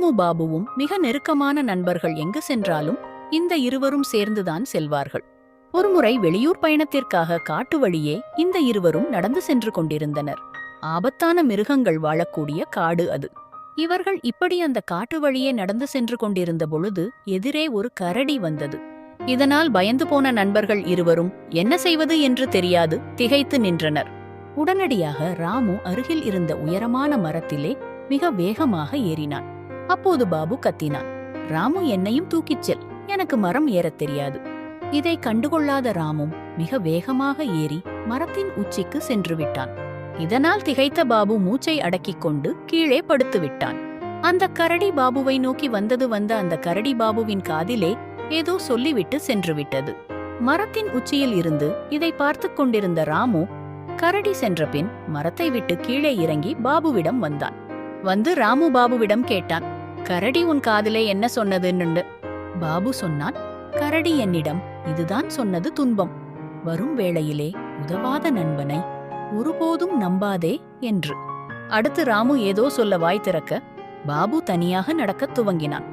ராமு பாபுவும் மிக நெருக்கமான நண்பர்கள். எங்கு சென்றாலும் இந்த இருவரும் சேர்ந்துதான் செல்வார்கள். ஒருமுறை வெளியூர் பயணத்திற்காக காட்டு வழியே இந்த இருவரும் நடந்து சென்று கொண்டிருந்தனர். ஆபத்தான மிருகங்கள் வாழக்கூடிய காடு அது. இவர்கள் இப்படி அந்த காட்டு வழியே நடந்து சென்று கொண்டிருந்த பொழுது எதிரே ஒரு கரடி வந்தது. இதனால் பயந்து போன நண்பர்கள் இருவரும் என்ன செய்வது என்று தெரியாது திகைத்து நின்றனர். உடனடியாக ராமு அருகில் இருந்த உயரமான மரத்திலே மிக வேகமாக ஏறினான். அப்போது பாபு கத்தினான், ராமு, என்னையும் தூக்கிச் செல், எனக்கு மரம் ஏறத் தெரியாது. இதை கண்டுகொள்ளாத ராமும் மிக வேகமாக ஏறி மரத்தின் உச்சிக்கு சென்று விட்டான். இதனால் திகைத்த பாபு மூச்சை அடக்கிக் கொண்டு கீழே படுத்து விட்டான். அந்த கரடி பாபுவை நோக்கி வந்த அந்த கரடி பாபுவின் காதிலே ஏதோ சொல்லிவிட்டு சென்று விட்டது. மரத்தின் உச்சியில் இருந்து இதை பார்த்து கொண்டிருந்த ராமு கரடி சென்ற பின் மரத்தை விட்டு கீழே இறங்கி பாபுவிடம் வந்தான். வந்து ராமு பாபுவிடம் கேட்டான், கரடி உன் காதிலே என்ன சொன்னதுன்னு. பாபு சொன்னான், கரடி என்னிடம் இதுதான் சொன்னது, துன்பம் வரும் வேளையிலே உதவாத நண்பனை ஒருபோதும் நம்பாதே என்று. அடுத்து ராமு ஏதோ சொல்ல வாய் திறக்க பாபு தனியாக நடக்கத் துவங்கினான்.